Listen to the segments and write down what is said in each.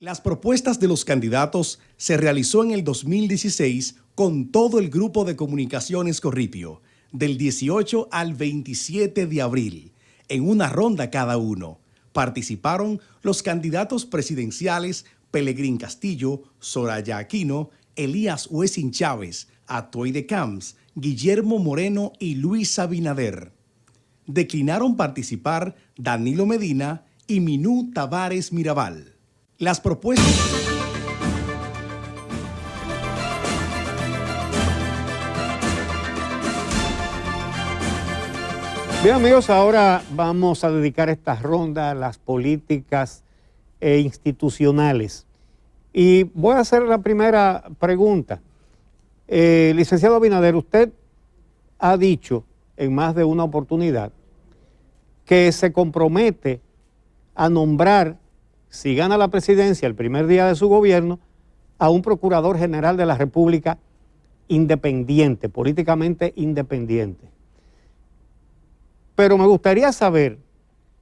Las propuestas de los candidatos se realizó en el 2016 con todo el grupo de comunicaciones Corripio, del 18 al 27 de abril, en una ronda cada uno. Participaron los candidatos presidenciales Pelegrín Castillo, Soraya Aquino, Elías Wessing Chávez, Atoy de Camps, Guillermo Moreno y Luis Abinader. Declinaron participar Danilo Medina y Minú Tavares Mirabal. Las propuestas... Bien, amigos, ahora vamos a dedicar esta ronda a las políticas institucionales. Y voy a hacer la primera pregunta. Licenciado Abinader, usted ha dicho en más de una oportunidad que se compromete a nombrar, si gana la presidencia el primer día de su gobierno, a un procurador general de la República independiente, políticamente independiente. Pero me gustaría saber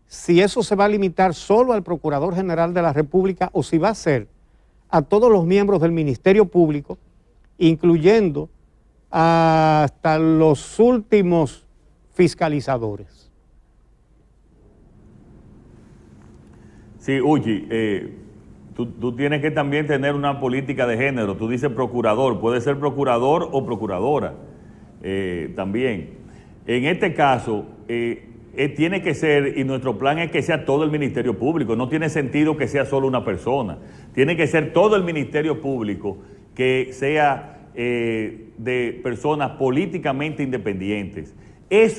si eso se va a limitar solo al Procurador General de la República o si va a ser a todos los miembros del Ministerio Público, incluyendo hasta los últimos fiscalizadores. Sí, Uchi, tú tienes que también tener una política de género. Tú dices procurador, puede ser procurador o procuradora también. En este caso, tiene que ser, y nuestro plan es que sea todo el Ministerio Público. No tiene sentido que sea solo una persona. Tiene que ser todo el Ministerio Público que sea de personas políticamente independientes. Desde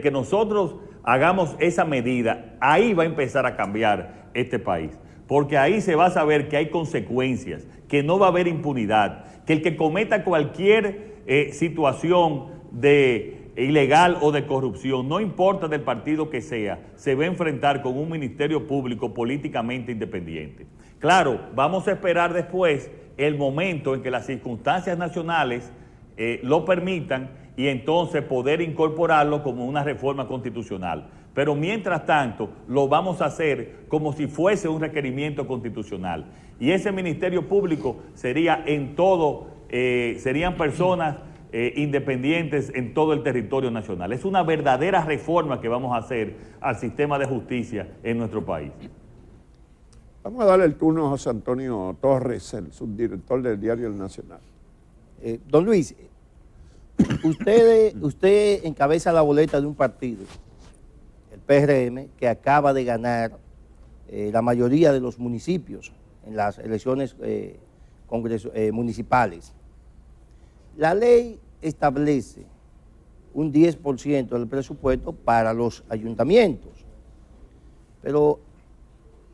que nosotros hagamos esa medida, ahí va a empezar a cambiar este país. Porque ahí se va a saber que hay consecuencias, que no va a haber impunidad, que el que cometa cualquier situación de ilegal o de corrupción, no importa del partido que sea, se va a enfrentar con un ministerio público políticamente independiente. Claro, vamos a esperar después el momento en que las circunstancias nacionales lo permitan y entonces poder incorporarlo como una reforma constitucional. Pero mientras tanto, lo vamos a hacer como si fuese un requerimiento constitucional. Y ese Ministerio Público sería serían personas independientes en todo el territorio nacional. Es una verdadera reforma que vamos a hacer al sistema de justicia en nuestro país. Vamos a darle el turno a José Antonio Torres, el subdirector del diario El Nacional. Don Luis, usted encabeza la boleta de un partido, el PRM, que acaba de ganar la mayoría de los municipios en las elecciones municipales. La ley establece un 10% del presupuesto para los ayuntamientos, pero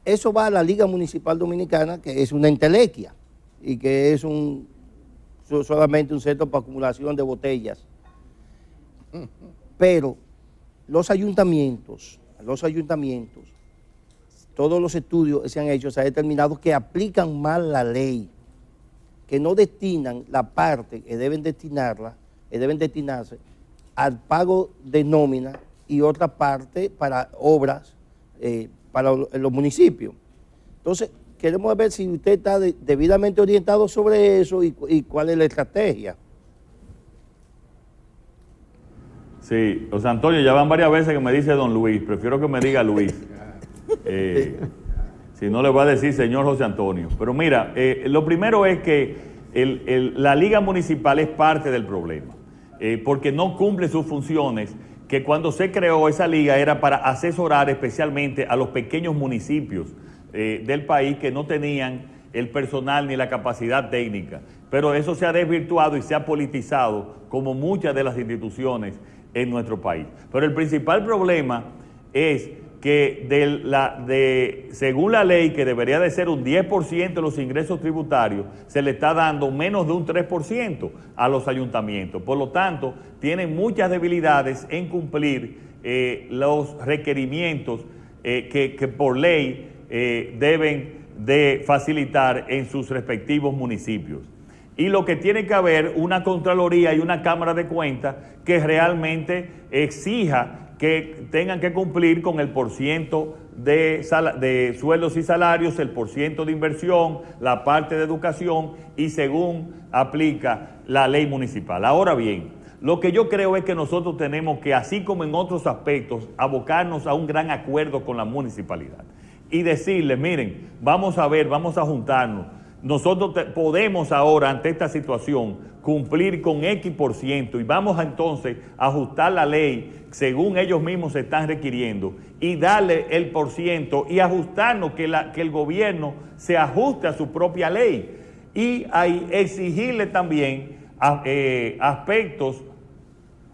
eso va a la Liga Municipal Dominicana, que es una entelequia y que es solamente un centro para acumulación de botellas. Pero los ayuntamientos, todos los estudios que se han hecho, se ha determinado que aplican mal la ley, que no destinan la parte que deben destinarse al pago de nómina y otra parte para obras para los municipios. Entonces, queremos ver si usted está debidamente orientado sobre eso y cuál es la estrategia. Sí, José Antonio, ya van varias veces que me dice don Luis, prefiero que me diga Luis. Si no le voy a decir señor José Antonio. Pero mira, lo primero es que la Liga Municipal es parte del problema, porque no cumple sus funciones, que cuando se creó esa liga era para asesorar especialmente a los pequeños municipios del país que no tenían el personal ni la capacidad técnica. Pero eso se ha desvirtuado y se ha politizado como muchas de las instituciones en nuestro país. Pero el principal problema es que según la ley, que debería de ser un 10% de los ingresos tributarios, se le está dando menos de un 3% a los ayuntamientos. Por lo tanto, tienen muchas debilidades en cumplir los requerimientos que por ley deben de facilitar en sus respectivos municipios. Y lo que tiene que haber una Contraloría y una Cámara de Cuentas que realmente exija que tengan que cumplir con el % de sueldos y salarios, el % de inversión, la parte de educación y según aplica la ley municipal. Ahora bien, lo que yo creo es que nosotros tenemos que, así como en otros aspectos, abocarnos a un gran acuerdo con la municipalidad y decirles, miren, vamos a ver, vamos a juntarnos. Nosotros podemos ahora, ante esta situación, cumplir con X% y vamos entonces a ajustar la ley según ellos mismos se están requiriendo y darle el % y ajustarnos, que el gobierno se ajuste a su propia ley y exigirle también aspectos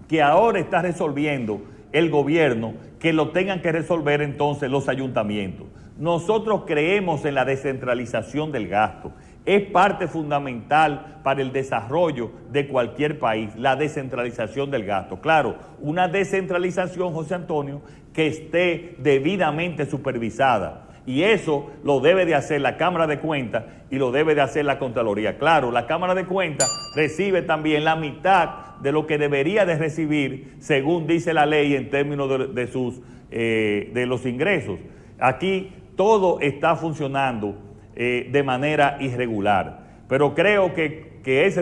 que ahora está resolviendo el gobierno, que lo tengan que resolver entonces los ayuntamientos. Nosotros creemos en la descentralización del gasto. Es parte fundamental para el desarrollo de cualquier país, la descentralización del gasto. Claro, una descentralización, José Antonio, que esté debidamente supervisada. Y eso lo debe de hacer la Cámara de Cuentas y lo debe de hacer la Contraloría. Claro, la Cámara de Cuentas recibe también la mitad de lo que debería de recibir, según dice la ley, en términos de los ingresos. Aquí todo está funcionando de manera irregular, pero creo que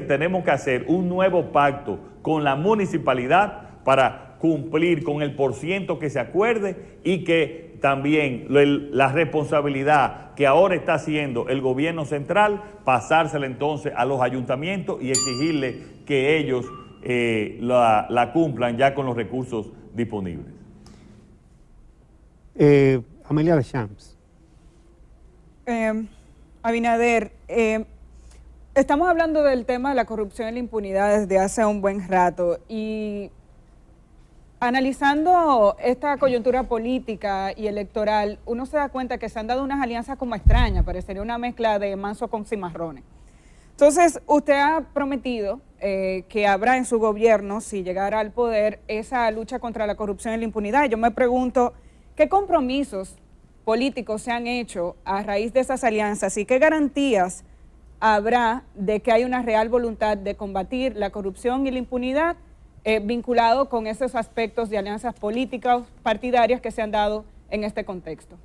tenemos que hacer un nuevo pacto con la municipalidad para cumplir con el % que se acuerde y que también la responsabilidad que ahora está haciendo el gobierno central, pasársela entonces a los ayuntamientos y exigirle que ellos la cumplan ya con los recursos disponibles. Amelia Deschamps. Abinader, estamos hablando del tema de la corrupción y la impunidad desde hace un buen rato y analizando esta coyuntura política y electoral, uno se da cuenta que se han dado unas alianzas como extrañas, parecería una mezcla de manso con cimarrones. Entonces, usted ha prometido que habrá en su gobierno, si llegara al poder, esa lucha contra la corrupción y la impunidad. Yo me pregunto, ¿qué compromisos políticos se han hecho a raíz de esas alianzas y qué garantías habrá de que hay una real voluntad de combatir la corrupción y la impunidad vinculado con esos aspectos de alianzas políticas partidarias que se han dado en este contexto?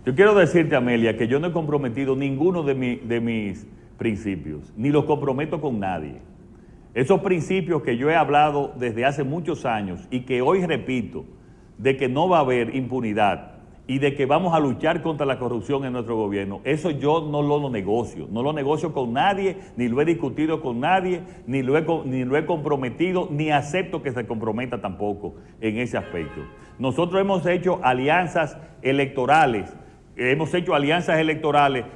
Yo quiero decirte, Amelia, que yo no he comprometido ninguno de mis principios, ni los comprometo con nadie. Esos principios que yo he hablado desde hace muchos años y que hoy repito, de que no va a haber impunidad y de que vamos a luchar contra la corrupción en nuestro gobierno, eso yo no lo negocio con nadie, ni lo he discutido con nadie, ni lo he comprometido, ni acepto que se comprometa tampoco en ese aspecto. Nosotros hemos hecho alianzas electorales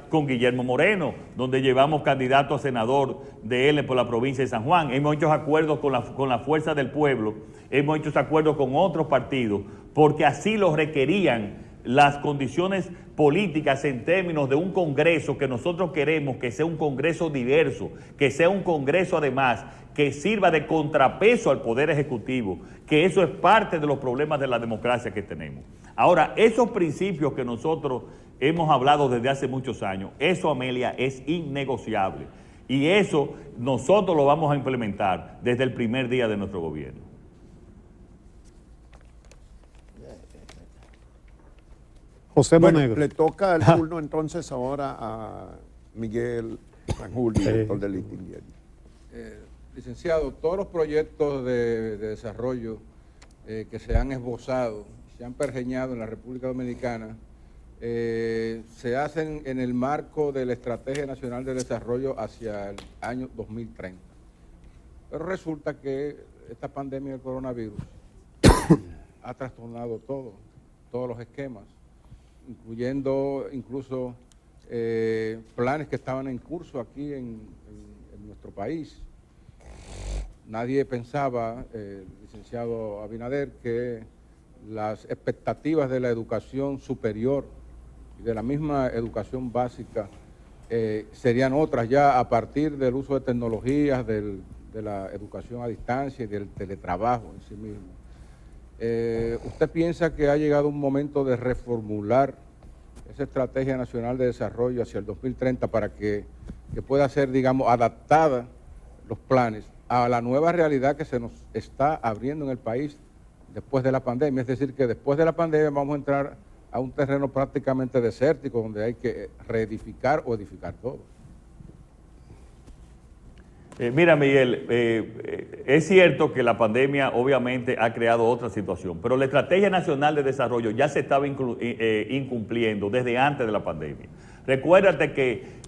con Guillermo Moreno, donde llevamos candidato a senador de él por la provincia de San Juan. Hemos hecho acuerdos con la Fuerza del Pueblo, hemos hecho acuerdos con otros partidos, porque así lo requerían las condiciones políticas en términos de un Congreso que nosotros queremos que sea un Congreso diverso, que sea un Congreso además que sirva de contrapeso al Poder Ejecutivo, que eso es parte de los problemas de la democracia que tenemos. Ahora, esos principios que nosotros hemos hablado desde hace muchos años, eso, Amelia, es innegociable. Y eso nosotros lo vamos a implementar desde el primer día de nuestro gobierno. José Bueno, Monegro. le toca el turno entonces ahora a Miguel Ranjul, director del Listín Diario. Licenciado, todos los proyectos de desarrollo que se han esbozado, se han pergeñado en la República Dominicana, se hacen en el marco de la Estrategia Nacional de Desarrollo hacia el año 2030. Pero resulta que esta pandemia del coronavirus ha trastornado todos los esquemas, incluyendo incluso planes que estaban en curso aquí en nuestro país. Nadie pensaba, licenciado Abinader, que las expectativas de la educación superior y de la misma educación básica serían otras ya a partir del uso de tecnologías, de la educación a distancia y del teletrabajo en sí mismo. ¿Usted piensa que ha llegado un momento de reformular esa Estrategia Nacional de Desarrollo hacia el 2030 para que pueda ser, digamos, adaptada los planes a la nueva realidad que se nos está abriendo en el país después de la pandemia. Es decir, que después de la pandemia vamos a entrar a un terreno prácticamente desértico donde hay que reedificar o edificar todo. Mira, Miguel, es cierto que la pandemia obviamente ha creado otra situación, pero la Estrategia Nacional de Desarrollo ya se estaba incumpliendo desde antes de la pandemia. Recuérdate que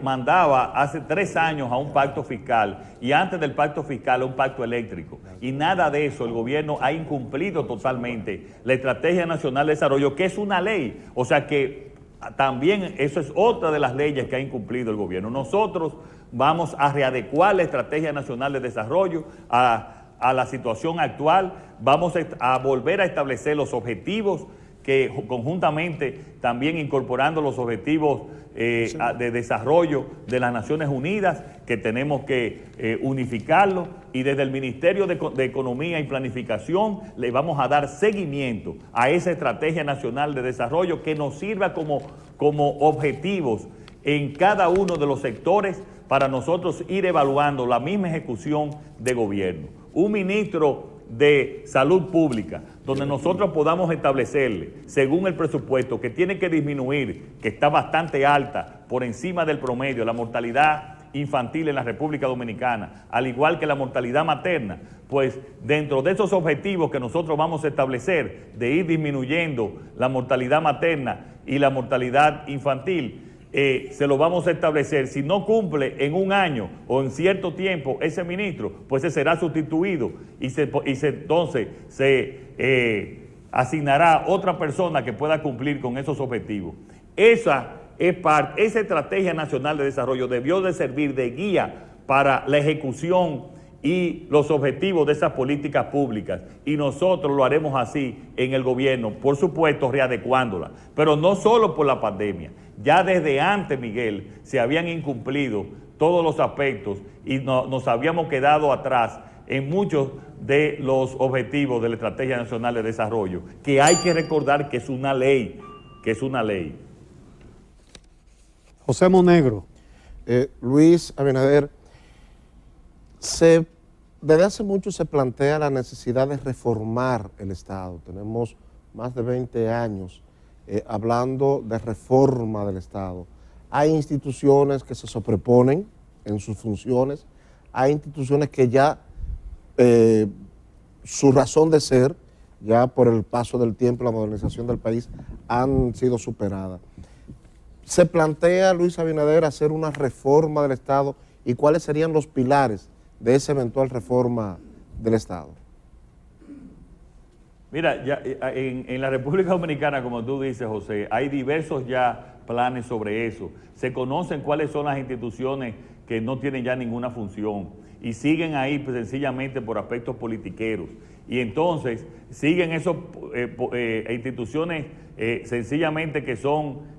mandaba hace 3 años a un pacto fiscal y antes del pacto fiscal a un pacto eléctrico. Y nada de eso, el gobierno ha incumplido totalmente la Estrategia Nacional de Desarrollo, que es una ley. O sea que también eso es otra de las leyes que ha incumplido el gobierno. Nosotros vamos a readecuar la Estrategia Nacional de Desarrollo a la situación actual, vamos a volver a establecer los objetivos que conjuntamente también incorporando los objetivos de desarrollo de las Naciones Unidas, que tenemos que unificarlos, y desde el Ministerio de Economía y Planificación le vamos a dar seguimiento a esa Estrategia Nacional de Desarrollo que nos sirva como objetivos en cada uno de los sectores para nosotros ir evaluando la misma ejecución de gobierno. Un ministro de Salud Pública, donde nosotros podamos establecerle, según el presupuesto, que tiene que disminuir, que está bastante alta, por encima del promedio, la mortalidad infantil en la República Dominicana, al igual que la mortalidad materna, pues dentro de esos objetivos que nosotros vamos a establecer, de ir disminuyendo la mortalidad materna y la mortalidad infantil, se lo vamos a establecer. Si no cumple en un año o en cierto tiempo ese ministro, pues se será sustituido y entonces se asignará otra persona que pueda cumplir con esos objetivos. Esa Estrategia Nacional de Desarrollo debió de servir de guía para la ejecución y los objetivos de esas políticas públicas, y nosotros lo haremos así en el gobierno, por supuesto readecuándola, pero no solo por la pandemia. Ya desde antes, Miguel, se habían incumplido todos los aspectos y nos habíamos quedado atrás en muchos de los objetivos de la Estrategia Nacional de Desarrollo, que hay que recordar que es una ley, José Monegro. Luis Abinader, desde hace mucho se plantea la necesidad de reformar el Estado. Tenemos más de 20 años hablando de reforma del Estado. Hay instituciones que se sobreponen en sus funciones, hay instituciones que ya su razón de ser, ya por el paso del tiempo, la modernización del país, han sido superadas. ¿Se plantea, Luis Abinader, hacer una reforma del Estado y cuáles serían los pilares de esa eventual reforma del Estado? Mira, ya en la República Dominicana, como tú dices, José, hay diversos ya planes sobre eso. Se conocen cuáles son las instituciones que no tienen ya ninguna función y siguen ahí pues, sencillamente por aspectos politiqueros. Y entonces siguen esas instituciones sencillamente que son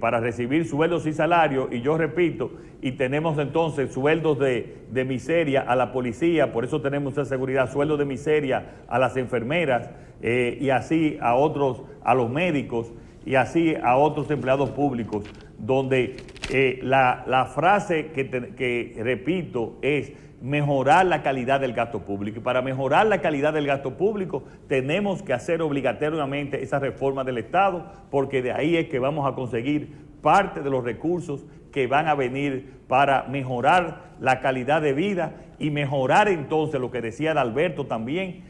para recibir sueldos y salarios, y yo repito, y tenemos entonces sueldos de miseria a la policía, por eso tenemos esa seguridad, sueldos de miseria a las enfermeras y así a otros, a los médicos y así a otros empleados públicos, donde la frase que repito es mejorar la calidad del gasto público. Y para mejorar la calidad del gasto público tenemos que hacer obligatoriamente esa reforma del Estado, porque de ahí es que vamos a conseguir parte de los recursos que van a venir para mejorar la calidad de vida y mejorar entonces lo que decía Adalberto también,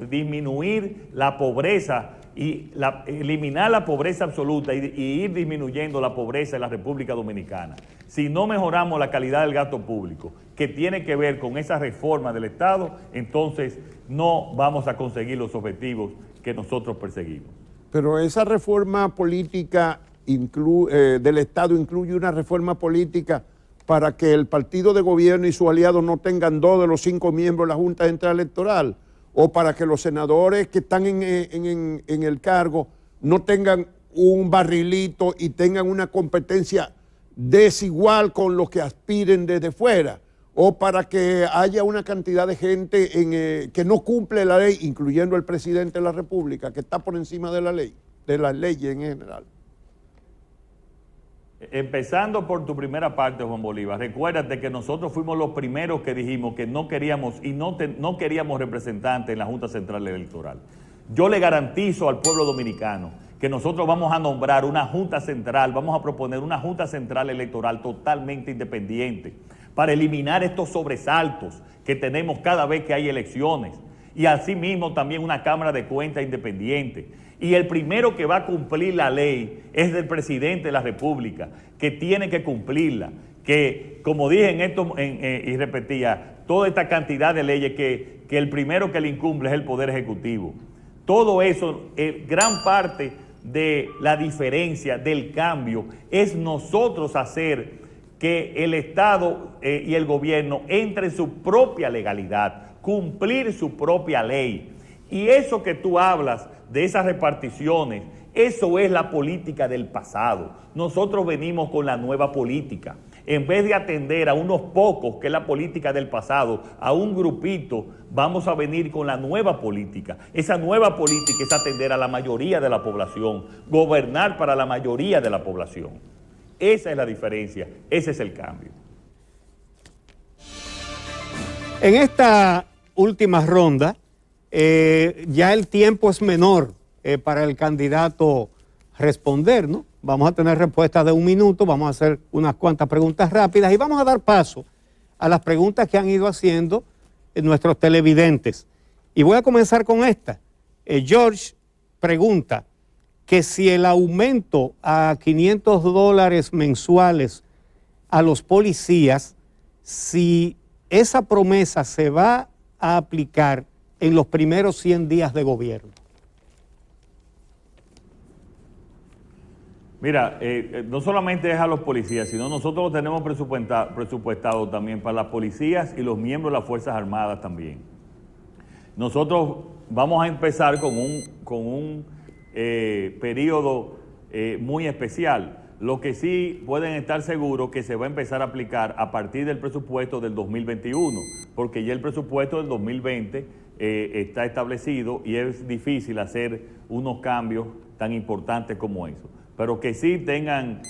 disminuir la pobreza y eliminar la pobreza absoluta y ir disminuyendo la pobreza en la República Dominicana. Si no mejoramos la calidad del gasto público, que tiene que ver con esa reforma del Estado, entonces no vamos a conseguir los objetivos que nosotros perseguimos. Pero esa reforma política del Estado incluye una reforma política para que el partido de gobierno y sus aliados no tengan 2 de los 5 miembros de la Junta Central Electoral, o para que los senadores que están en el cargo no tengan un barrilito y tengan una competencia desigual con los que aspiren desde fuera, o para que haya una cantidad de gente que no cumple la ley, incluyendo el presidente de la República, que está por encima de la ley, de las leyes en general. Empezando por tu primera parte, Juan Bolívar, recuérdate que nosotros fuimos los primeros que dijimos que no queríamos no queríamos representantes en la Junta Central Electoral. Yo le garantizo al pueblo dominicano que nosotros vamos a nombrar una Junta Central, vamos a proponer una Junta Central Electoral totalmente independiente para eliminar estos sobresaltos que tenemos cada vez que hay elecciones, y asimismo también una Cámara de Cuentas independiente. Y el primero que va a cumplir la ley es el presidente de la República, que tiene que cumplirla, que como dije y repetía, toda esta cantidad de leyes que el primero que le incumple es el Poder Ejecutivo. Todo eso, gran parte de la diferencia, del cambio, es nosotros hacer que el Estado y el gobierno entre en su propia legalidad, cumplir su propia ley. Y eso que tú hablas de esas reparticiones, eso es la política del pasado. Nosotros venimos con la nueva política. En vez de atender a unos pocos, que es la política del pasado, a un grupito, vamos a venir con la nueva política. Esa nueva política es atender a la mayoría de la población, gobernar para la mayoría de la población. Esa es la diferencia, ese es el cambio. En esta última ronda, ya el tiempo es menor para el candidato responder, ¿no? Vamos a tener respuestas de 1 minuto, vamos a hacer unas cuantas preguntas rápidas y vamos a dar paso a las preguntas que han ido haciendo nuestros televidentes. Y voy a comenzar con esta. George pregunta que si el aumento a $500 mensuales a los policías, si esa promesa se va a aplicar en los primeros 100 días de gobierno. Mira, no solamente es a los policías, sino nosotros lo tenemos presupuestado también para las policías y los miembros de las Fuerzas Armadas también. Nosotros vamos a empezar con un periodo muy especial. Lo que sí pueden estar seguros que se va a empezar a aplicar a partir del presupuesto del 2021, porque ya el presupuesto del 2020 está establecido y es difícil hacer unos cambios tan importantes como eso. Pero que sí tengan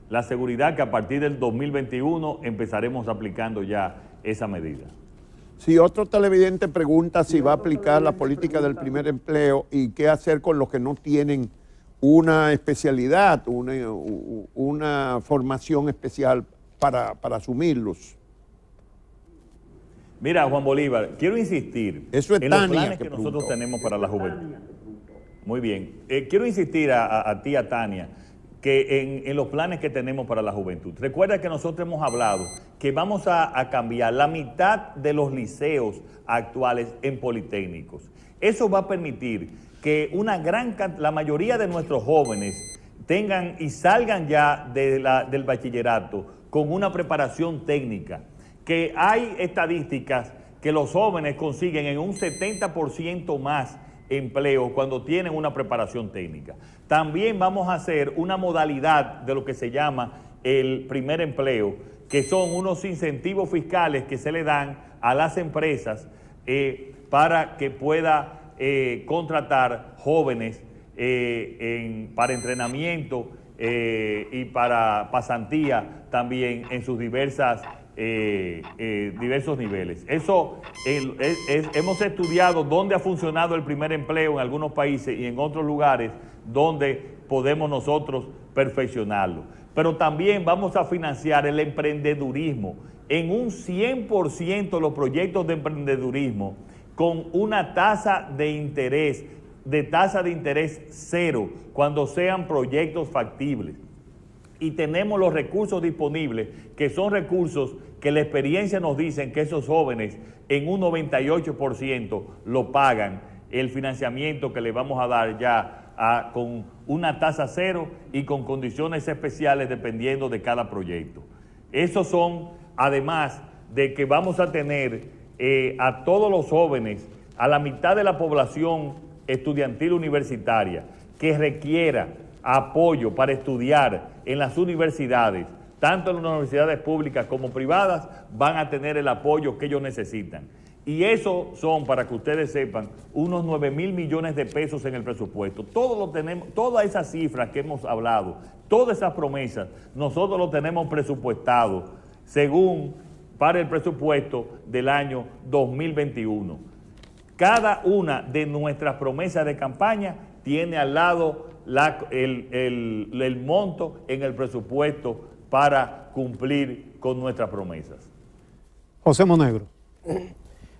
la seguridad que a partir del 2021 empezaremos aplicando ya esa medida. Si otro televidente pregunta si va a aplicar la política del primer empleo y qué hacer con los que no tienen una especialidad, una formación especial para asumirlos. Mira, Juan Bolívar, quiero insistir en los planes que nosotros tenemos para la juventud. Muy bien. Quiero insistir a ti, a Tania, que en los planes que tenemos para la juventud. Recuerda que nosotros hemos hablado que vamos a cambiar la mitad de los liceos actuales en politécnicos. Eso va a permitir que la mayoría de nuestros jóvenes tengan y salgan ya del bachillerato con una preparación técnica, que hay estadísticas que los jóvenes consiguen en un 70% más empleo cuando tienen una preparación técnica. También vamos a hacer una modalidad de lo que se llama el primer empleo, que son unos incentivos fiscales que se le dan a las empresas para que pueda contratar jóvenes para entrenamiento y para pasantía también en sus diversos niveles. Eso hemos estudiado dónde ha funcionado el primer empleo en algunos países y en otros lugares donde podemos nosotros perfeccionarlo. Pero también vamos a financiar el emprendedurismo en un 100% los proyectos de emprendedurismo con una tasa de interés cero cuando sean proyectos factibles. Y tenemos los recursos disponibles, que son recursos que la experiencia nos dice que esos jóvenes en un 98% lo pagan, el financiamiento que le vamos a dar ya con una tasa cero y con condiciones especiales dependiendo de cada proyecto. Esos son, además de que vamos a tener a todos los jóvenes, a la mitad de la población estudiantil universitaria que requiera apoyo para estudiar en las universidades, tanto en las universidades públicas como privadas, van a tener el apoyo que ellos necesitan. Y eso son, para que ustedes sepan, unos 9.000 millones de pesos en el presupuesto. Todo lo tenemos, todas esas cifras que hemos hablado, todas esas promesas, nosotros lo tenemos presupuestado según para el presupuesto del año 2021. Cada una de nuestras promesas de campaña tiene al lado el monto en el presupuesto para cumplir con nuestras promesas. José Monegro.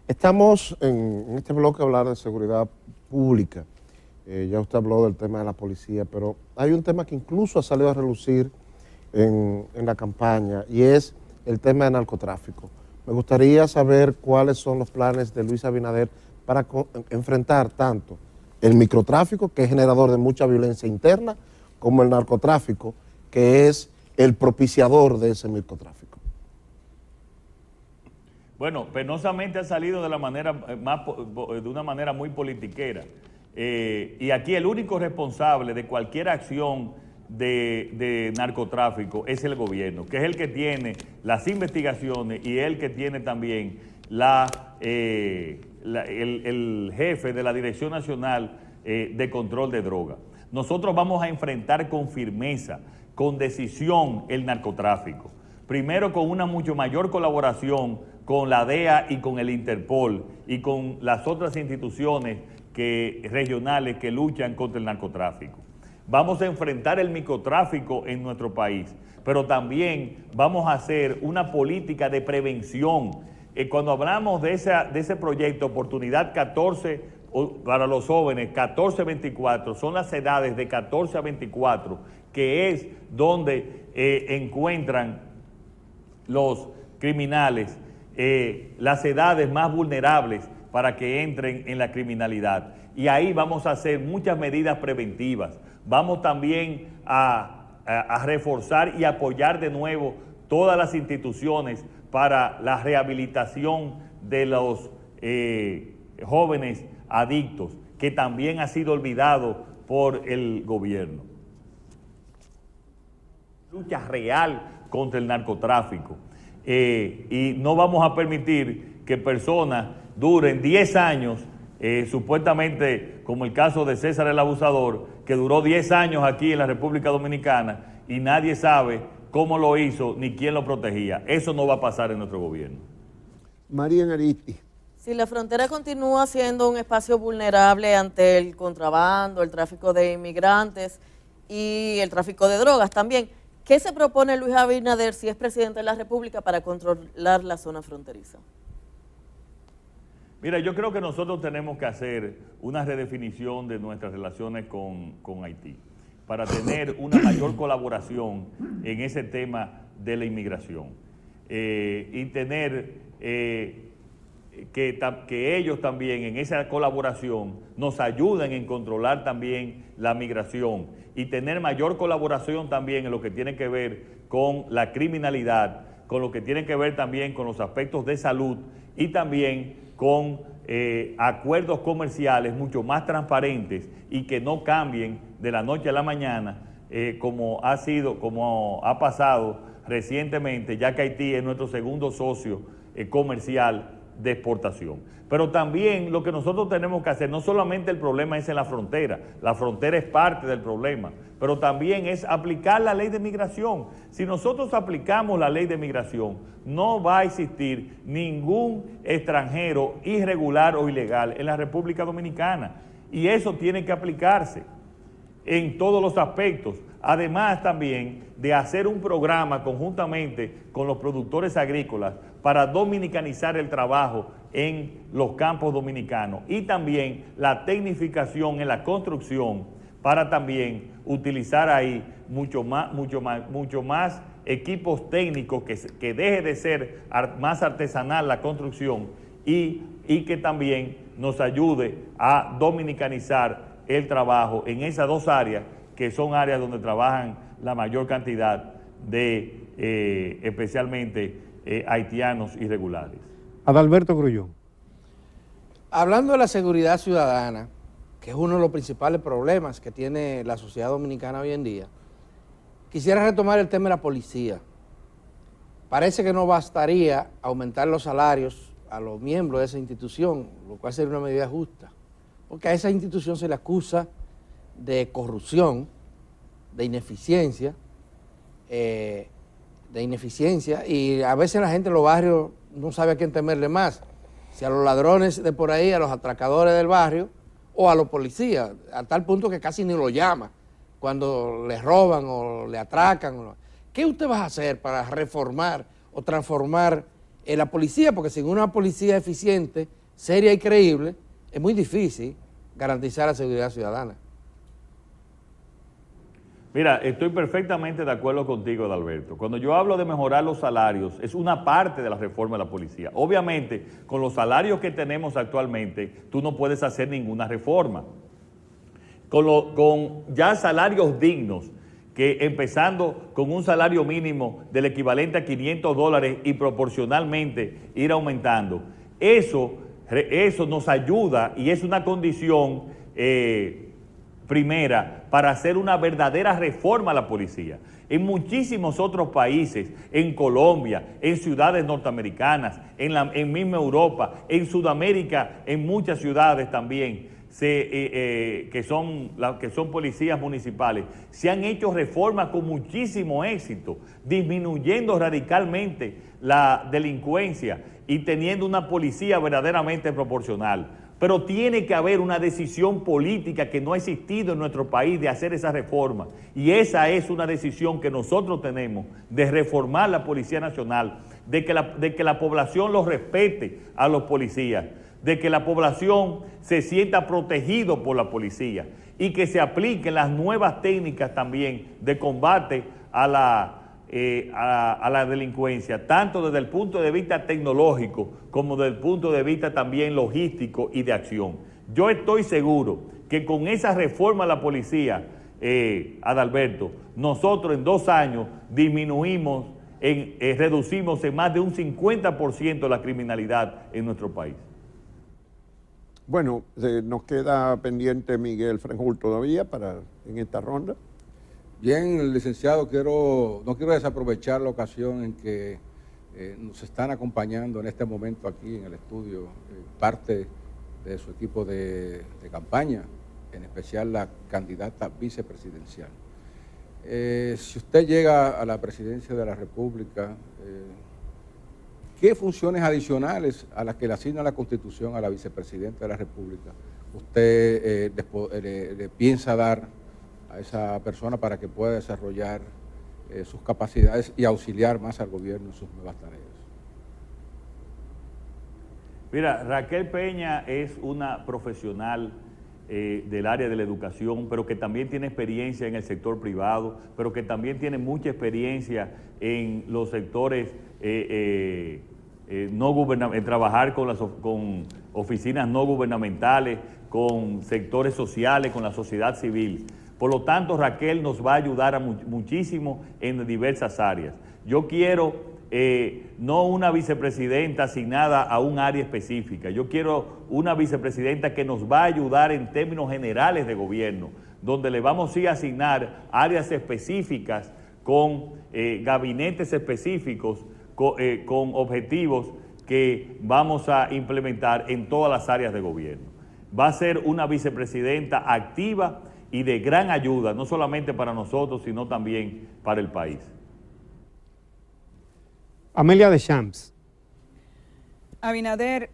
Estamos en este bloque a hablar de seguridad pública. Ya usted habló del tema de la policía, pero hay un tema que incluso ha salido a relucir en la campaña y es el tema de narcotráfico. Me gustaría saber cuáles son los planes de Luis Abinader para enfrentar tanto el microtráfico, que es generador de mucha violencia interna, como el narcotráfico, que es el propiciador de ese microtráfico. Bueno, penosamente ha salido de una manera muy politiquera. Y aquí el único responsable de cualquier acción de narcotráfico es el gobierno, que es el que tiene las investigaciones y el que tiene también el jefe de la Dirección Nacional de Control de Drogas. Nosotros vamos a enfrentar con firmeza, con decisión el narcotráfico. Primero con una mucho mayor colaboración con la DEA y con el Interpol y con las otras instituciones regionales que luchan contra el narcotráfico. Vamos a enfrentar el microtráfico en nuestro país, pero también vamos a hacer una política de prevención. Cuando hablamos de ese proyecto Oportunidad 14 para los jóvenes, 14-24, son las edades de 14 a 24, que es donde encuentran los criminales las edades más vulnerables para que entren en la criminalidad. Y ahí vamos a hacer muchas medidas preventivas. Vamos también a reforzar y apoyar de nuevo todas las instituciones para la rehabilitación de los jóvenes adictos, que también ha sido olvidado por el gobierno. Lucha real contra el narcotráfico. Y no vamos a permitir que personas duren 10 años, supuestamente como el caso de César el Abusador, que duró 10 años aquí en la República Dominicana y nadie sabe cómo lo hizo ni quién lo protegía. Eso no va a pasar en nuestro gobierno. María Aristi. Si la frontera continúa siendo un espacio vulnerable ante el contrabando, el tráfico de inmigrantes y el tráfico de drogas también, ¿qué se propone Luis Abinader si es presidente de la República para controlar la zona fronteriza? Mira, yo creo que nosotros tenemos que hacer una redefinición de nuestras relaciones con Haití para tener una mayor colaboración en ese tema de la inmigración y tener que ellos también en esa colaboración nos ayuden en controlar también la migración y tener mayor colaboración también en lo que tiene que ver con la criminalidad, con lo que tiene que ver también con los aspectos de salud y también con acuerdos comerciales mucho más transparentes y que no cambien de la noche a la mañana como ha pasado recientemente, ya que Haití es nuestro segundo socio comercial de exportación. Pero también lo que nosotros tenemos que hacer, no solamente el problema es en la frontera es parte del problema, pero también es aplicar la ley de migración. Si nosotros aplicamos la ley de migración, no va a existir ningún extranjero irregular o ilegal en la República Dominicana. Y eso tiene que aplicarse en todos los aspectos. Además también de hacer un programa conjuntamente con los productores agrícolas para dominicanizar el trabajo en los campos dominicanos y también la tecnificación en la construcción para también utilizar ahí mucho más equipos técnicos, que deje de ser más artesanal la construcción y que también nos ayude a dominicanizar el trabajo en esas dos áreas, que son áreas donde trabajan la mayor cantidad de especialmente haitianos irregulares. Adalberto Grullón. Hablando de la seguridad ciudadana, que es uno de los principales problemas que tiene la sociedad dominicana hoy en día, quisiera retomar el tema de la policía. Parece que no bastaría aumentar los salarios a los miembros de esa institución, lo cual sería una medida justa, porque a esa institución se le acusa de corrupción, de ineficiencia, y a veces la gente en los barrios no sabe a quién temerle más, si a los ladrones de por ahí, a los atracadores del barrio o a los policías, a tal punto que casi ni lo llama cuando le roban o le atracan. ¿Qué usted va a hacer para reformar o transformar la policía? Porque sin una policía eficiente, seria y creíble, es muy difícil garantizar la seguridad ciudadana. Mira, estoy perfectamente de acuerdo contigo, Adalberto. Cuando yo hablo de mejorar los salarios, es una parte de la reforma de la policía. Obviamente, con los salarios que tenemos actualmente, tú no puedes hacer ninguna reforma. Con ya salarios dignos, que empezando con un salario mínimo del equivalente a $500 y proporcionalmente ir aumentando, eso nos ayuda y es una condición primera para hacer una verdadera reforma a la policía. En muchísimos otros países, en Colombia, en ciudades norteamericanas, en misma Europa, en Sudamérica, en muchas ciudades también, que son policías municipales, se han hecho reformas con muchísimo éxito, disminuyendo radicalmente la delincuencia y teniendo una policía verdaderamente proporcional. Pero tiene que haber una decisión política que no ha existido en nuestro país de hacer esa reforma. Y esa es una decisión que nosotros tenemos de reformar la Policía Nacional, de que la población los respete a los policías, de que la población se sienta protegido por la policía y que se apliquen las nuevas técnicas también de combate a la delincuencia, tanto desde el punto de vista tecnológico como desde el punto de vista también logístico y de acción. Yo estoy seguro que con esa reforma a la policía, Adalberto, nosotros en 2 años reducimos en más de un 50% la criminalidad en nuestro país. Bueno, nos queda pendiente Miguel Franjul todavía en esta ronda. Bien, licenciado, no quiero desaprovechar la ocasión en que nos están acompañando en este momento aquí en el estudio parte de su equipo de campaña, en especial la candidata vicepresidencial. Si usted llega a la presidencia de la República, ¿qué funciones adicionales a las que le asigna la Constitución a la vicepresidenta de la República usted le piensa dar a esa persona para que pueda desarrollar sus capacidades y auxiliar más al gobierno en sus nuevas tareas? Mira, Raquel Peña es una profesional del área de la educación, pero que también tiene experiencia en el sector privado, pero que también tiene mucha experiencia en los sectores en trabajar con oficinas no gubernamentales, con sectores sociales, con la sociedad civil. Por lo tanto, Raquel nos va a ayudar muchísimo en diversas áreas. Yo quiero no una vicepresidenta asignada a un área específica, yo quiero una vicepresidenta que nos va a ayudar en términos generales de gobierno, donde le vamos a asignar áreas específicas con gabinetes específicos, con objetivos que vamos a implementar en todas las áreas de gobierno. Va a ser una vicepresidenta activa y de gran ayuda, no solamente para nosotros, sino también para el país. Amelia Deschamps. Abinader,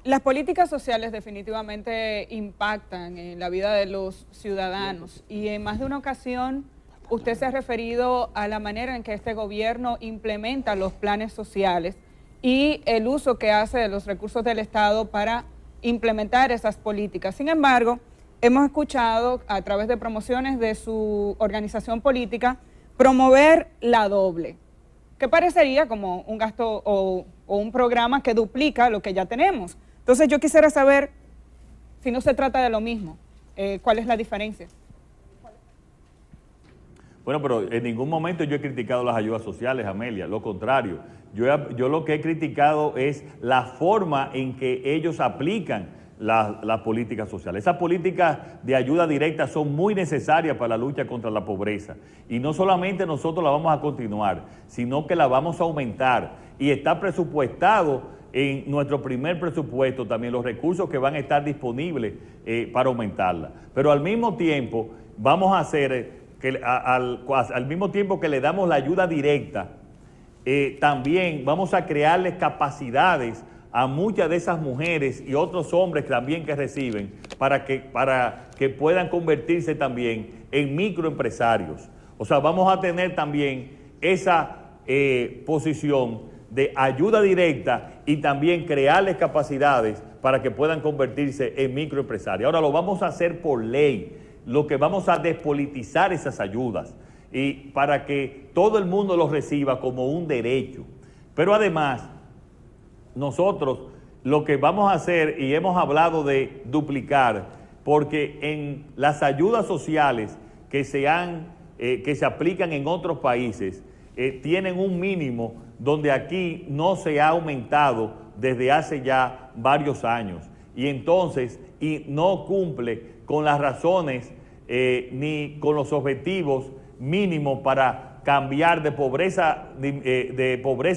las políticas sociales definitivamente impactan en la vida de los ciudadanos y en más de una ocasión usted se ha referido a la manera en que este gobierno implementa los planes sociales y el uso que hace de los recursos del Estado para implementar esas políticas. Sin embargo, hemos escuchado a través de promociones de su organización política promover la doble, que parecería como un gasto o un programa que duplica lo que ya tenemos. Entonces yo quisiera saber, si no se trata de lo mismo, ¿cuál es la diferencia? Bueno, pero en ningún momento yo he criticado las ayudas sociales, Amelia, lo contrario. Yo lo que he criticado es la forma en que ellos aplican las políticas sociales. Esas políticas de ayuda directa son muy necesarias para la lucha contra la pobreza. Y no solamente nosotros la vamos a continuar, sino que la vamos a aumentar. Y está presupuestado en nuestro primer presupuesto también los recursos que van a estar disponibles para aumentarla. Pero al mismo tiempo vamos a hacer que al mismo tiempo que le damos la ayuda directa, también vamos a crearles capacidades a muchas de esas mujeres y otros hombres también que reciben para que puedan convertirse también en microempresarios. O sea, vamos a tener también esa posición de ayuda directa y también crearles capacidades para que puedan convertirse en microempresarios. Ahora lo vamos a hacer por ley, lo que vamos a despolitizar esas ayudas y para que todo el mundo los reciba como un derecho. Pero además, nosotros lo que vamos a hacer, y hemos hablado de duplicar, porque en las ayudas sociales que se aplican en otros países, tienen un mínimo donde aquí no se ha aumentado desde hace ya varios años. Y entonces, y no cumple con las razones ni con los objetivos mínimos para cambiar de pobreza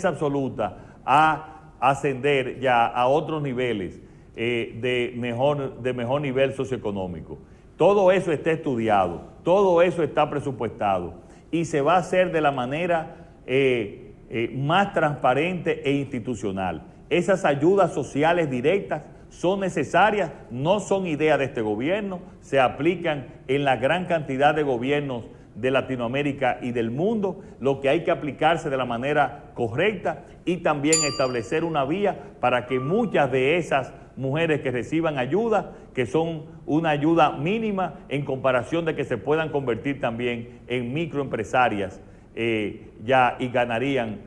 absoluta a ascender ya a otros niveles de mejor nivel socioeconómico. Todo eso está estudiado, todo eso está presupuestado y se va a hacer de la manera más transparente e institucional. Esas ayudas sociales directas son necesarias, no son idea de este gobierno, se aplican en la gran cantidad de gobiernos de Latinoamérica y del mundo. Lo que hay que aplicarse de la manera correcta y también establecer una vía para que muchas de esas mujeres que reciban ayuda, que son una ayuda mínima en comparación de que se puedan convertir también en microempresarias ya y ganarían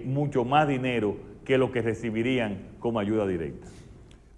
mucho más dinero que lo que recibirían como ayuda directa.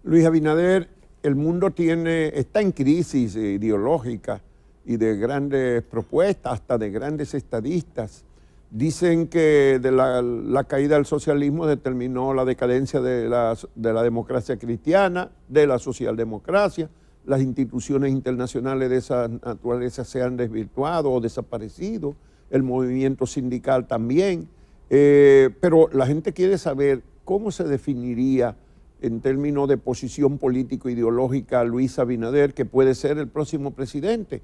Luis Abinader, el mundo está en crisis ideológica y de grandes propuestas, hasta de grandes estadistas. Dicen que de la caída del socialismo determinó la decadencia de la democracia cristiana, de la socialdemocracia. Las instituciones internacionales de esa naturaleza se han desvirtuado o desaparecido, el movimiento sindical también. Pero la gente quiere saber cómo se definiría en términos de posición político-ideológica Luis Abinader, que puede ser el próximo presidente.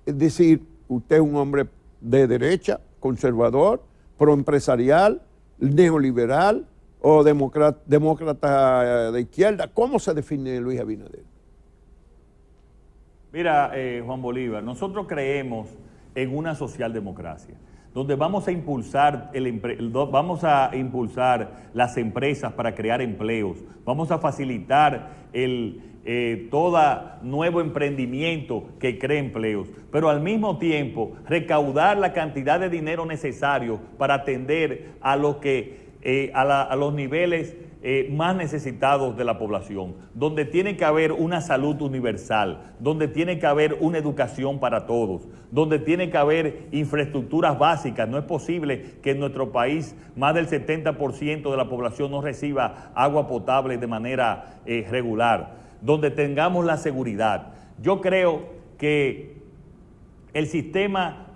Es decir, usted es un hombre de derecha, conservador, proempresarial, neoliberal o demócrata de izquierda. ¿Cómo se define Luis Abinader? Mira, Juan Bolívar, nosotros creemos en una socialdemocracia, donde vamos a impulsar las empresas para crear empleos, vamos a facilitar todo nuevo emprendimiento que cree empleos, pero al mismo tiempo recaudar la cantidad de dinero necesario para atender a los niveles más necesitados de la población, donde tiene que haber una salud universal, donde tiene que haber una educación para todos, donde tiene que haber infraestructuras básicas. No es posible que en nuestro país más del 70% de la población no reciba agua potable de manera regular, donde tengamos la seguridad. Yo creo que el sistema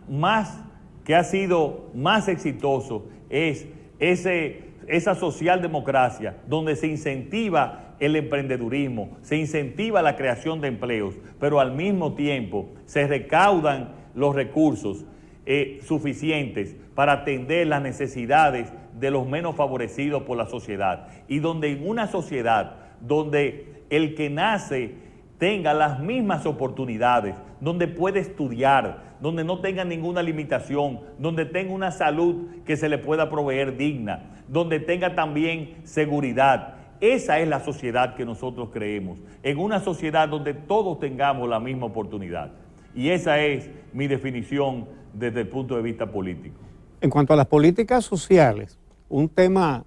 que ha sido más exitoso es esa socialdemocracia donde se incentiva el emprendedurismo, se incentiva la creación de empleos, pero al mismo tiempo se recaudan los recursos suficientes para atender las necesidades de los menos favorecidos por la sociedad. Y donde en una sociedad donde el que nace tenga las mismas oportunidades, donde puede estudiar, donde no tenga ninguna limitación, donde tenga una salud que se le pueda proveer digna, donde tenga también seguridad. Esa es la sociedad que nosotros creemos, en una sociedad donde todos tengamos la misma oportunidad. Y esa es mi definición desde el punto de vista político. En cuanto a las políticas sociales, un tema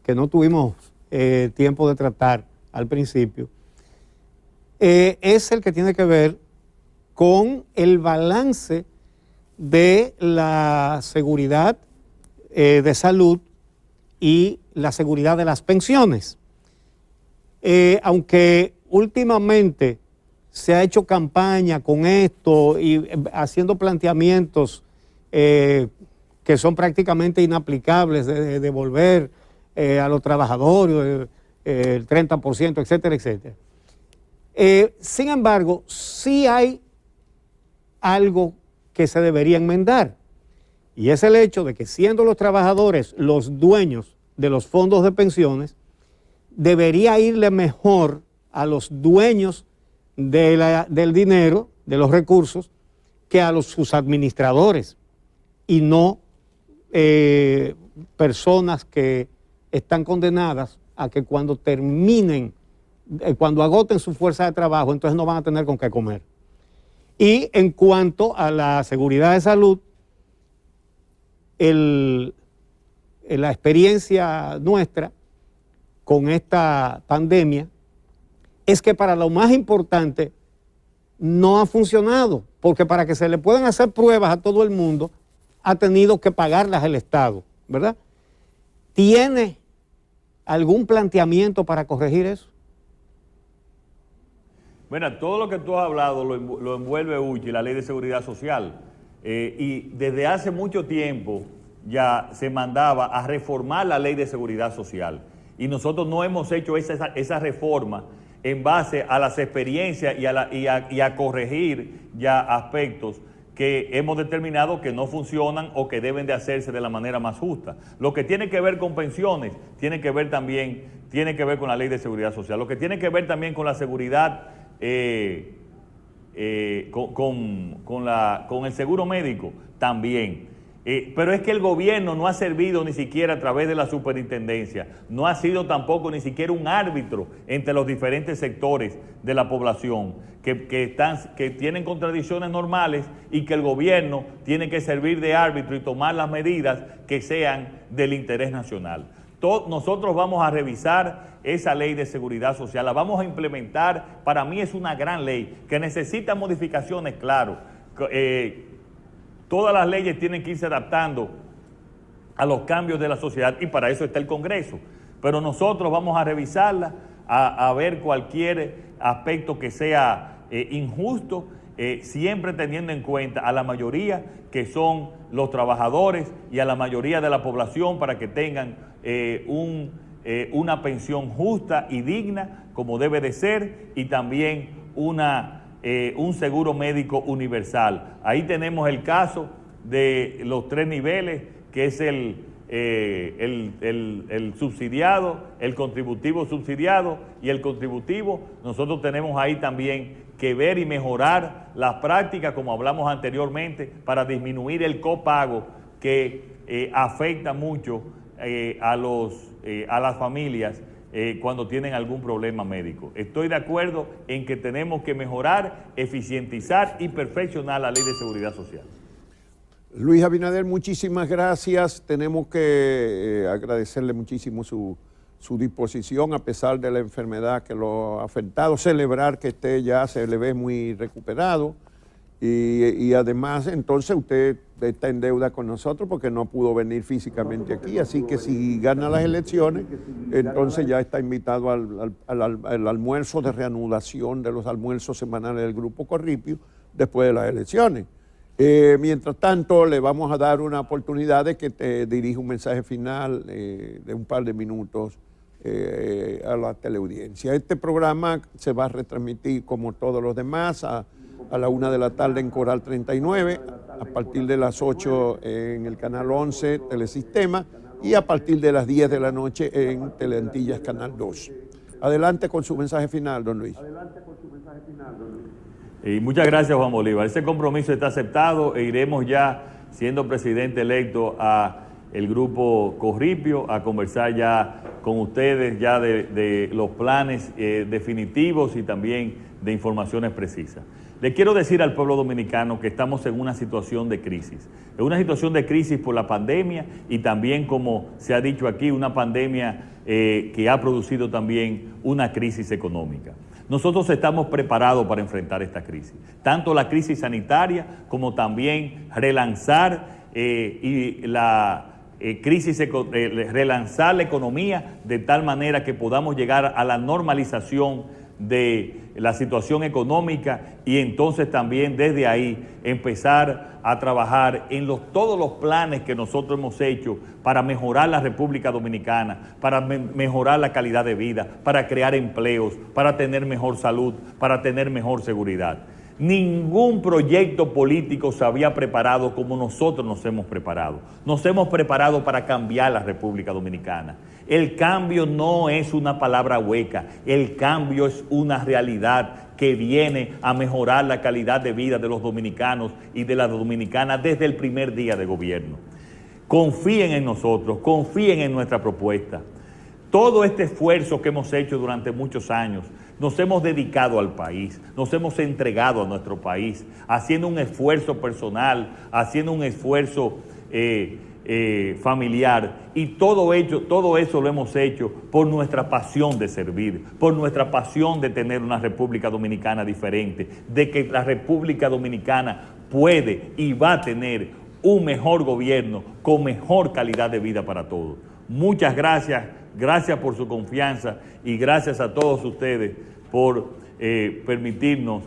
que no tuvimos tiempo de tratar al principio, es el que tiene que ver con el balance de la seguridad de salud y la seguridad de las pensiones. Aunque últimamente se ha hecho campaña con esto y haciendo planteamientos que son prácticamente inaplicables de devolver a los trabajadores el 30%, etcétera, etcétera. Sin embargo, sí hay algo que se debería enmendar, y es el hecho de que siendo los trabajadores los dueños de los fondos de pensiones, debería irle mejor a los dueños del dinero, de los recursos, que a sus administradores, y no personas que están condenadas a que cuando terminen, cuando agoten su fuerza de trabajo, entonces no van a tener con qué comer. Y en cuanto a la seguridad de salud, la experiencia nuestra con esta pandemia es que para lo más importante no ha funcionado, porque para que se le puedan hacer pruebas a todo el mundo ha tenido que pagarlas el Estado, ¿verdad? ¿Tiene algún planteamiento para corregir eso? Bueno, todo lo que tú has hablado lo envuelve UCHI, la Ley de Seguridad Social, y desde hace mucho tiempo ya se mandaba a reformar la Ley de Seguridad Social, y nosotros no hemos hecho esa reforma en base a las experiencias y a corregir ya aspectos que hemos determinado que no funcionan o que deben de hacerse de la manera más justa. Lo que tiene que ver con pensiones, tiene que ver con la Ley de Seguridad Social. Lo que tiene que ver también con la seguridad, con el seguro médico, también. Pero es que el gobierno no ha servido ni siquiera a través de la superintendencia, no ha sido tampoco ni siquiera un árbitro entre los diferentes sectores de la población que tienen contradicciones normales, y que el gobierno tiene que servir de árbitro y tomar las medidas que sean del interés nacional. Nosotros vamos a revisar esa Ley de Seguridad Social, la vamos a implementar. Para mí es una gran ley que necesita modificaciones, claro. Todas las leyes tienen que irse adaptando a los cambios de la sociedad, y para eso está el Congreso. Pero nosotros vamos a revisarla, a ver cualquier aspecto que sea injusto, siempre teniendo en cuenta a la mayoría que son los trabajadores y a la mayoría de la población, para que tengan una pensión justa y digna como debe de ser, y también un seguro médico universal. Ahí tenemos el caso de los 3 niveles, que es el subsidiado, el contributivo subsidiado y el contributivo. Nosotros tenemos ahí también que ver y mejorar las prácticas, como hablamos anteriormente, para disminuir el copago que afecta mucho a las familias cuando tienen algún problema médico. Estoy de acuerdo en que tenemos que mejorar, eficientizar y perfeccionar la Ley de Seguridad Social. Luis Abinader, muchísimas gracias. Tenemos que agradecerle muchísimo su disposición a pesar de la enfermedad que lo ha afectado. Celebrar que se le ve muy recuperado, y además entonces usted está en deuda con nosotros porque no pudo venir físicamente aquí, así que si gana las elecciones, entonces ya está invitado al almuerzo de reanudación de los almuerzos semanales del Grupo Corripio después de las elecciones. Mientras tanto, le vamos a dar una oportunidad de que te dirija un mensaje final de un par de minutos a la teleaudiencia. Este programa se va a retransmitir como todos los demás a la 1 de la tarde en Coral 39, a partir de las 8 en el Canal 11 Telesistema, y a partir de las 10 de la noche en Teleantillas Canal 2. Adelante con su mensaje final, don Luis. Y muchas gracias, Juan Bolívar. Ese compromiso está aceptado e iremos ya, siendo presidente electo, a el Grupo Corripio a conversar ya con ustedes ya de los planes definitivos y también de informaciones precisas. Le quiero decir al pueblo dominicano que estamos en una situación de crisis. Es una situación de crisis por la pandemia, y también, como se ha dicho aquí, una pandemia que ha producido también una crisis económica. Nosotros estamos preparados para enfrentar esta crisis, tanto la crisis sanitaria como también relanzar relanzar la economía de tal manera que podamos llegar a la normalización de la situación económica y entonces también desde ahí empezar a trabajar en todos los planes que nosotros hemos hecho para mejorar la República Dominicana, para mejorar la calidad de vida, para crear empleos, para tener mejor salud, para tener mejor seguridad. Ningún proyecto político se había preparado como nosotros nos hemos preparado. Nos hemos preparado para cambiar la República Dominicana. El cambio no es una palabra hueca, el cambio es una realidad que viene a mejorar la calidad de vida de los dominicanos y de las dominicanas desde el primer día de gobierno. Confíen en nosotros, confíen en nuestra propuesta. Todo este esfuerzo que hemos hecho durante muchos años, nos hemos dedicado al país, nos hemos entregado a nuestro país, haciendo un esfuerzo personal, haciendo un esfuerzo familiar, y todo eso lo hemos hecho por nuestra pasión de servir, por nuestra pasión de tener una República Dominicana diferente, de que la República Dominicana puede y va a tener un mejor gobierno con mejor calidad de vida para todos. Muchas gracias, gracias por su confianza y gracias a todos ustedes por permitirnos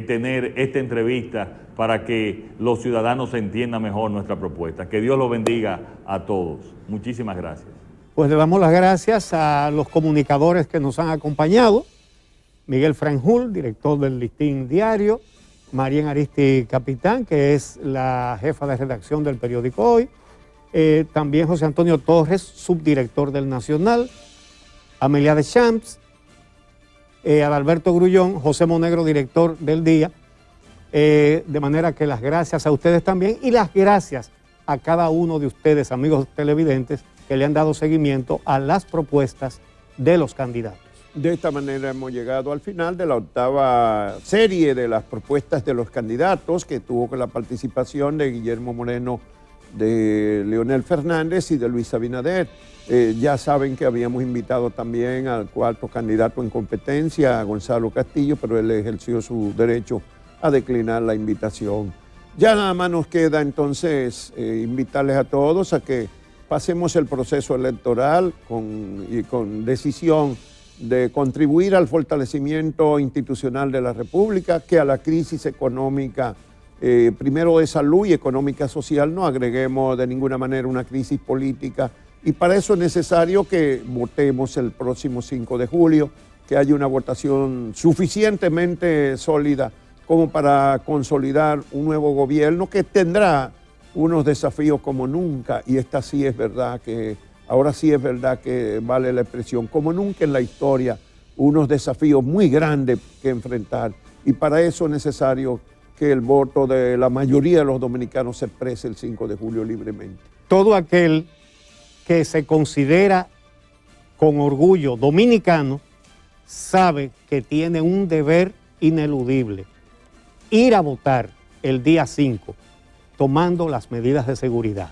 tener esta entrevista para que los ciudadanos entiendan mejor nuestra propuesta. Que Dios los bendiga a todos. Muchísimas gracias. Pues le damos las gracias a los comunicadores que nos han acompañado. Miguel Franjul, director del Listín Diario. Marien Aristi Capitán, que es la jefa de redacción del periódico Hoy. También José Antonio Torres, subdirector del Nacional. Amelia Deschamps. Adalberto Grullón, José Monegro, director del Día. De manera que las gracias a ustedes también y las gracias a cada uno de ustedes, amigos televidentes, que le han dado seguimiento a las propuestas de los candidatos. De esta manera hemos llegado al final de la octava serie de las propuestas de los candidatos, que tuvo con la participación de Guillermo Moreno, de Leonel Fernández y de Luis Abinader. Ya saben que habíamos invitado también al cuarto candidato en competencia, a Gonzalo Castillo, pero él ejerció su derecho a declinar la invitación. Ya nada más nos queda entonces invitarles a todos a que pasemos el proceso electoral con decisión de contribuir al fortalecimiento institucional de la República, que a la crisis económica, primero de salud y económica social, no agreguemos de ninguna manera una crisis política, y para eso es necesario que votemos el próximo 5 de julio, que haya una votación suficientemente sólida como para consolidar un nuevo gobierno que tendrá unos desafíos como nunca, y esta sí es verdad que, ahora sí es verdad que vale la expresión, como nunca en la historia, unos desafíos muy grandes que enfrentar, y para eso es necesario que el voto de la mayoría de los dominicanos se exprese el 5 de julio libremente. Todo aquel que se considera con orgullo dominicano sabe que tiene un deber ineludible: ir a votar el día 5, tomando las medidas de seguridad.